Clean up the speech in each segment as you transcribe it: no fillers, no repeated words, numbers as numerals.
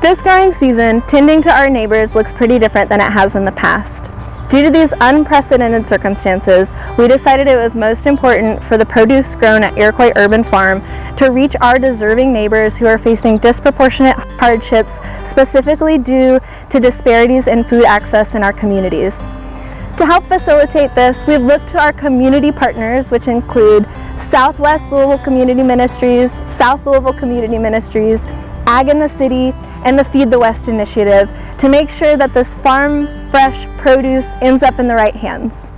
This growing season, tending to our neighbors looks pretty different than it has in the past. Due to these unprecedented circumstances, we decided it was most important for the produce grown at Iroquois Urban Farm to reach our deserving neighbors who are facing disproportionate hardships, specifically due to disparities in food access in our communities. To help facilitate this, we've looked to our community partners, which include Southwest Louisville Community Ministries, South Louisville Community Ministries, Ag in the City, and the Feed the West initiative to make sure that this farm fresh produce ends up in the right hands.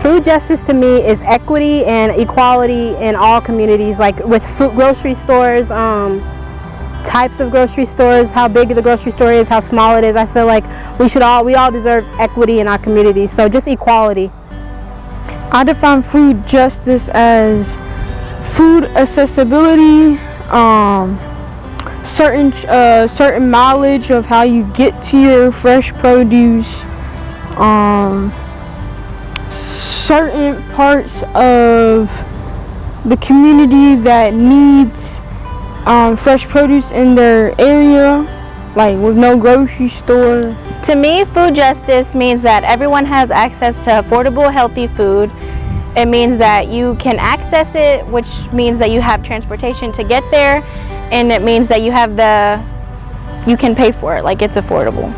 Food justice to me is equity and equality in all communities, like with food, grocery stores, types of grocery stores, how big the grocery store is, how small it is. I feel like we all deserve equity in our community, so just equality. I define food justice as food accessibility, certain mileage of how you get to your fresh produce, certain parts of the community that needs fresh produce in their area, like with no grocery store. To me, food justice means that everyone has access to affordable, healthy food. It means that you can access it, which means that you have transportation to get there, and it means that you can pay for it, like it's affordable.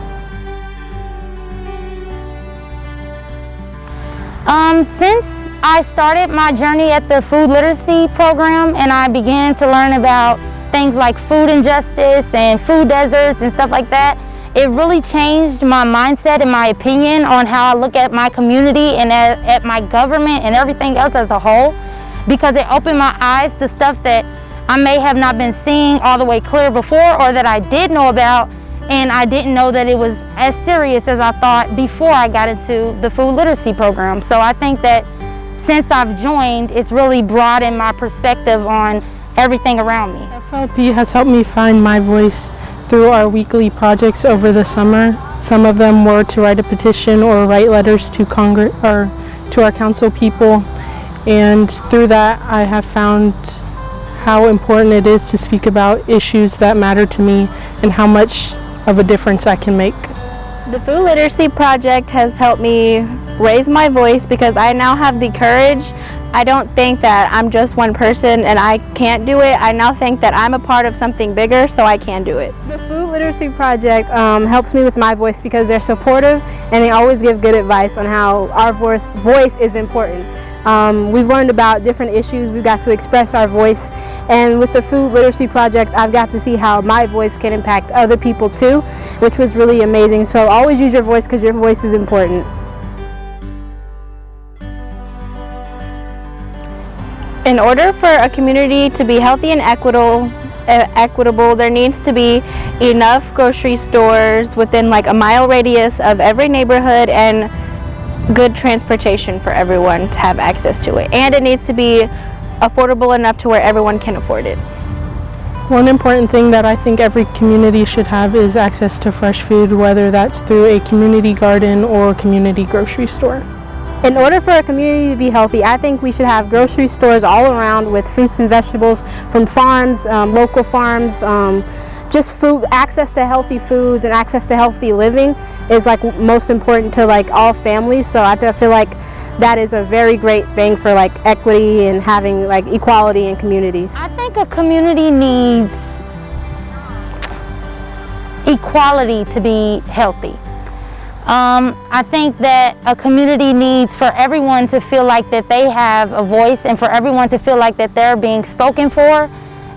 Since I started my journey at the food literacy program and I began to learn about things like food injustice and food deserts and stuff like that, it really changed my mindset and my opinion on how I look at my community and at my government and everything else as a whole, because it opened my eyes to stuff that I may have not been seeing all the way clear before, or that I did know about and I didn't know that it was as serious as I thought before I got into the food literacy program. So I think that since I've joined, it's really broadened my perspective on everything around me. FLP has helped me find my voice through our weekly projects over the summer. Some of them were to write a petition or write letters to Congress or to our council people, and through that I have found how important it is to speak about issues that matter to me and how much of a difference I can make. The Food Literacy Project has helped me raise my voice because I now have the courage. I don't think that I'm just one person and I can't do it. I now think that I'm a part of something bigger, so I can do it. The Food Literacy Project helps me with my voice because they're supportive and they always give good advice on how our voice is important. We've learned about different issues. We've got to express our voice, and with the Food Literacy Project I've got to see how my voice can impact other people too, which was really amazing. So always use your voice because your voice is important. In order for a community to be healthy and equitable, there needs to be enough grocery stores within like a mile radius of every neighborhood and good transportation for everyone to have access to it. And it needs to be affordable enough to where everyone can afford it. One important thing that I think every community should have is access to fresh food, whether that's through a community garden or community grocery store. In order for a community to be healthy, I think we should have grocery stores all around with fruits and vegetables from farms, local farms. Just food, access to healthy foods and access to healthy living is like most important to like all families. So I feel like that is a very great thing for like equity and having like equality in communities. I think a community needs equality to be healthy. I think that a community needs for everyone to feel like that they have a voice, and for everyone to feel like that they're being spoken for,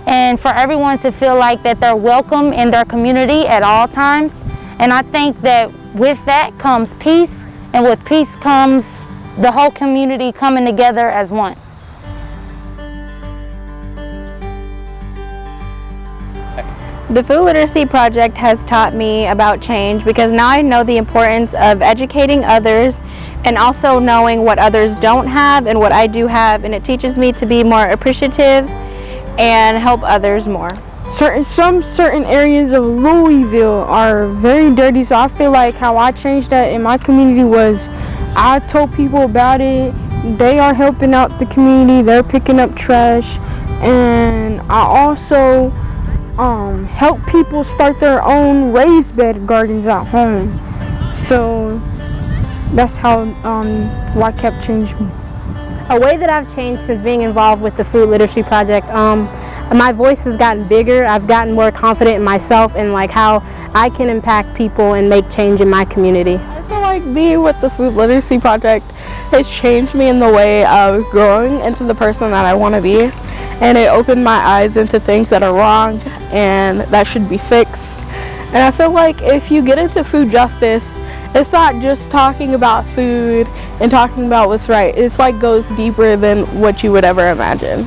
and for everyone to feel like that they're welcome in their community at all times. And I think that with that comes peace, and with peace comes the whole community coming together as one. The Food Literacy Project has taught me about change because now I know the importance of educating others and also knowing what others don't have and what I do have, and it teaches me to be more appreciative and help others more. Certain areas of Louisville are very dirty, so I feel like how I changed that in my community was I told people about it. They are helping out the community. They're picking up trash. and I also help people start their own raised bed gardens at home. So that's how YCAP changed me. A way that I've changed since being involved with the Food Literacy Project, my voice has gotten bigger. I've gotten more confident in myself and like how I can impact people and make change in my community. I feel like being with the Food Literacy Project has changed me in the way of growing into the person that I want to be, and it opened my eyes into things that are wrong and that should be fixed. And I feel like if you get into food justice, it's not just talking about food and talking about what's right. It's like goes deeper than what you would ever imagine.